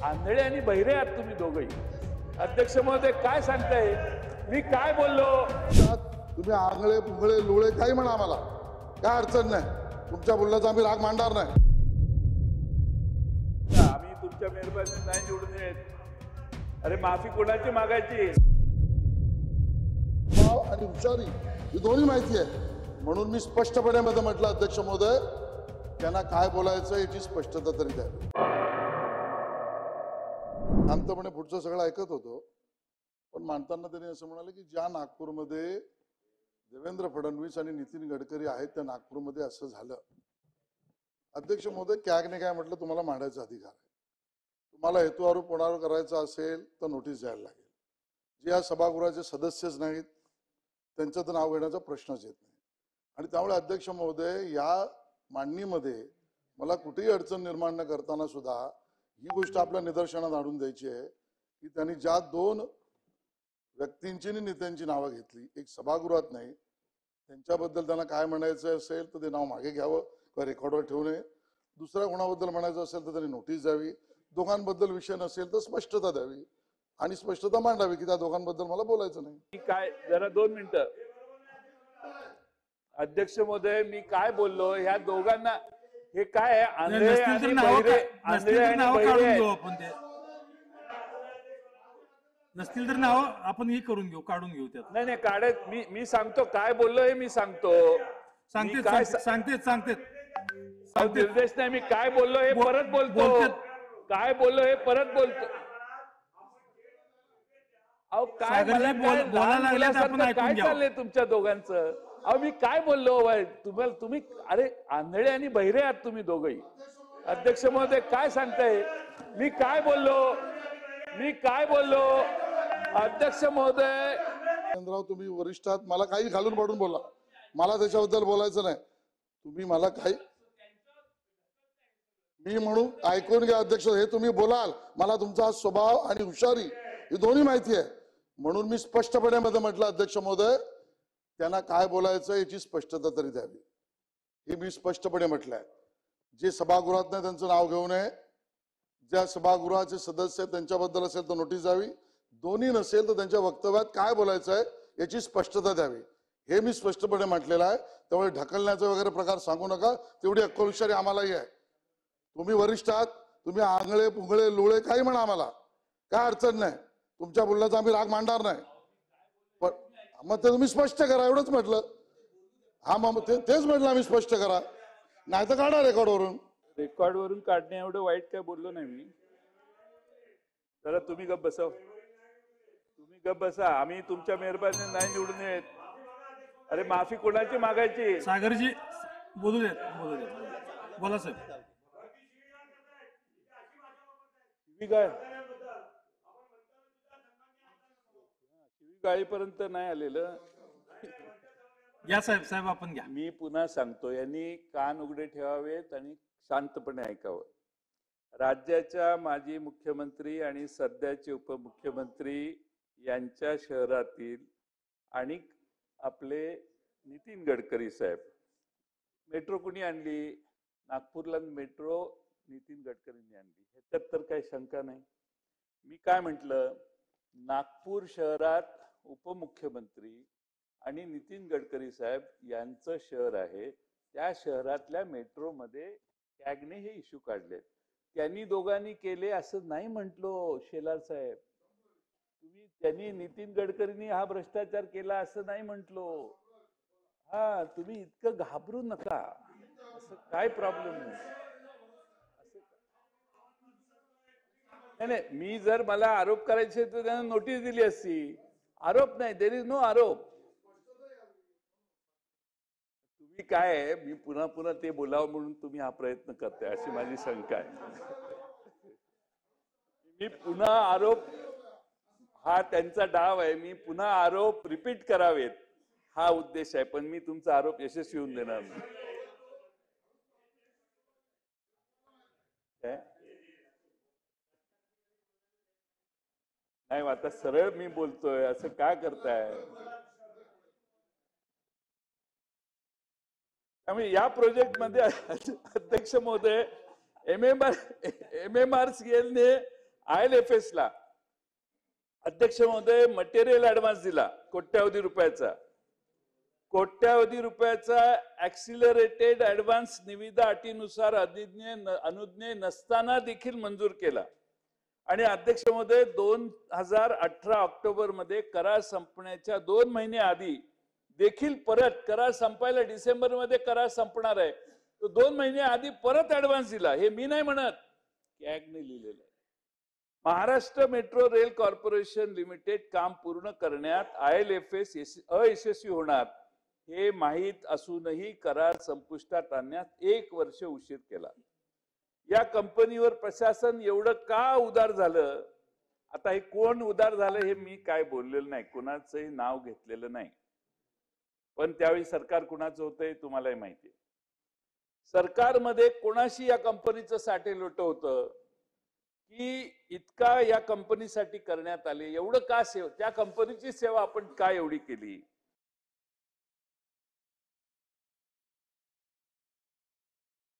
आंधळे आणि बहिरे आहात तुम्ही दोघंही. अध्यक्ष महोदय काय सांगताय, मी काय बोललो? तुम्ही आंधळे पुंगळे लोळे काही म्हणा, आम्हाला काय अडचण नाही. तुमच्या बोलण्याचा आम्ही राग मांडणार नाही. आम्ही तुमच्या मेहरबानी नाही निवडून येत. अरे माफी कोणाची मागायची? आणि हुशारी ही दोन्ही माहिती आहे, म्हणून मी स्पष्टपणे मध्ये म्हटलं, अध्यक्ष महोदय त्यांना काय बोलायचं याची स्पष्टता तरी द्यावी. शांतपणे पुढचं सगळं ऐकत होतो, पण मांडताना त्यांनी असं म्हणाले की ज्या नागपूरमध्ये देवेंद्र फडणवीस आणि नितीन गडकरी आहेत त्या नागपूरमध्ये असं झालं. अध्यक्ष महोदय, कॅगने काय म्हटलं, तुम्हाला मांडायचा अधिकार आहे. तुम्हाला हेतू आरोप कोणावर करायचा असेल तर नोटीस द्यायला लागेल. जे या सभागृहाचे सदस्यच नाहीत त्यांचं तर नाव घेण्याचा प्रश्नच येत नाही. आणि त्यामुळे अध्यक्ष महोदय, या मांडणीमध्ये मला कुठेही अडचण निर्माण न करताना सुद्धा ही गोष्ट आपल्या निदर्शनात आणून द्यायची आहे की त्यांनी ज्या दोन व्यक्तींची आणि नेत्यांची नावं घेतली, एक सभागृहात नाही, त्यांच्याबद्दल त्यांना काय म्हणायचं असेल तर ते नाव मागे घ्यावं किंवा रेकॉर्डवर ठेवू नये. दुसऱ्या कोणाबद्दल म्हणायचं असेल तर त्यांनी नोटीस द्यावी. दोघांबद्दल विषय नसेल तर स्पष्टता द्यावी आणि स्पष्टता मांडावी की त्या दोघांबद्दल मला बोलायचं नाही. काय जरा 2 मिनिटं. अध्यक्ष महोदय, मी काय बोललो? ह्या दोघांना हे काय आंधळे आणि बहिरे, आंधळे आणि बहिरे आपण ते नसतील तर नाव आपण हे करून घेऊ, काढून घेऊ त्यात. नाही नाही काढत. मी सांगतो काय बोललो हे मी सांगतो. सांगते निर्देश नाही. मी काय बोललो हे परत बोलतो. काय बोललो हे परत बोलतो. अहो काय काय चाललंय तुमच्या दोघांचं? अहो मी काय बोललो तुम्ही? अरे आंधळे आणि बहिरे आहात तुम्ही दोघंही. अध्यक्ष महोदय काय सांगताय, मी काय बोललो? अध्यक्ष महोदय, तुम्ही वरिष्ठ आहात, मला काही घालून पाडून बोला, मला त्याच्याबद्दल बोलायचं नाही. तुम्ही मला काही मी म्हणून ऐकून घ्या अध्यक्ष. हे तुम्ही बोलाल, मला तुमचा स्वभाव आणि हुशारी ही दोन्ही माहिती आहे, म्हणून मी स्पष्टपणे मध्ये म्हटलं, अध्यक्ष महोदय त्यांना काय बोलायचं याची स्पष्टता तरी द्यावी. हे मी स्पष्टपणे म्हटलंय. जे सभागृहात नाही त्यांचं नाव घेऊ नये. ज्या सभागृहाचे सदस्य त्यांच्याबद्दल असेल तर नोटीस द्यावी. दोन्ही नसेल तर त्यांच्या वक्तव्यात काय बोलायचं आहे याची स्पष्टता द्यावी. हे मी स्पष्टपणे म्हटलेलं आहे. त्यामुळे ढकलण्याचा वगैरे प्रकार सांगू नका. तेवढी अक्कलहुशारी आम्हालाही आहे. तुम्ही वरिष्ठ आहात, तुम्ही आंधळे पुंगळे लोळे काही म्हणा, आम्हाला काय अडचण नाही. तुमच्या बोलण्याचा आम्ही राग मांडणार नाही. पण मग ते तुम्ही स्पष्ट करा, एवढंच म्हटलं. हा मग तेच म्हटलं आम्ही, स्पष्ट करा, नाही तर काढा रेकॉर्डवरून. रेकॉर्डवरून काढणे एवढं वाईट काय बोललो नाही मी. जरा तुम्ही गप्प बसा. आम्ही तुमच्या मेहरबानी नाही निवडून येत. अरे माफी कोणाची मागायची? सागरजी बोलू देत. बोला साहेब. गाळीपर्यंत नाही आलेलं. या साहेब आपण घ्या. मी पुन्हा सांगतो, यांनी कान उघडे ठेवावेत आणि शांतपणे ऐकावं. राज्याच्या माजी मुख्यमंत्री आणि सध्याचे उपमुख्यमंत्री यांच्या शहरातील आणि आपले नितीन गडकरी साहेब, मेट्रो कुणी आणली? नागपूरला मेट्रो नितीन गडकरींनी आणली, ह्याच्यात तर काही शंका नाही. मी काय म्हटलं, नागपूर शहरात उपमुख्यमंत्री आणि नितीन गडकरी साहेब यांचं शहर आहे. त्या शहरातल्या मेट्रोमध्ये कॅगने हे इश्यू काढलेत. त्यांनी दोघांनी केले असं नाही म्हटलो शेलार साहेब. त्यांनी नितीन गडकरींनी हा भ्रष्टाचार केला असं नाही म्हटलो. हा तुम्ही इतकं घाबरू नका. असं काय प्रॉब्लेम नाही. नाही, मी जर मला आरोप करायचे तर त्यांना नोटीस दिली असती. आरोप नाही, देर इज नो आरोप. तुम्ही काय, मी पुन्हा ते बोलावं म्हणून तुम्ही हा प्रयत्न करताय अशी माझी शंका आहे. मी पुन्हा आरोप, हा त्यांचा डाव आहे, मी पुन्हा आरोप रिपीट करावेत हा उद्देश आहे. पण मी तुमचा आरोप यशस्वी होऊन देणार नाही. नाही, आता सरळ मी बोलतोय, असं काय करताय? त्यामुळे या प्रोजेक्ट मध्ये अध्यक्ष महोदय MMRCL ने IL&FS ला अध्यक्ष महोदय मटेरियल ऍडव्हान्स दिला कोट्यावधी रुपयाचा ऍक्सिलरेटेड ऍडव्हान्स निविदा अटीनुसार अनुज्ञेय नसताना देखील मंजूर केला आणि अध्यक्ष महोदय 2018 ऑक्टोबर मध्ये करार संपण्याच्या 2 महिने आधी देखील परत करार संपायला डिसेंबर मध्ये करार संपणार आहे तो 2 महिने आधी परत ऍडव्हान्स दिला. हे मी नाही म्हणत, कॅगने लिहिलेलं आहे. Maharashtra metro rail corporation limited काम पूर्ण करण्यात IL&FS अयशस्वी होणार हे माहीत असूनही करार संपुष्टात आणण्यात 1 वर्ष उशीर केला. या कंपनीवर प्रशासन एवढं का उदार झालं? आता हे कोण उदार झालं हे मी काय बोललेलं नाही, कुणाचंही नाव घेतलेलं नाही, पण त्यावेळी सरकार कुणाचं होतं हे तुम्हालाही माहिती आहे. सरकारमध्ये कोणाशी या कंपनीचं साटेलोट होतं की इतका या कंपनीसाठी करण्यात आले, एवढं का सेवा, त्या कंपनीची सेवा आपण का एवढी केली?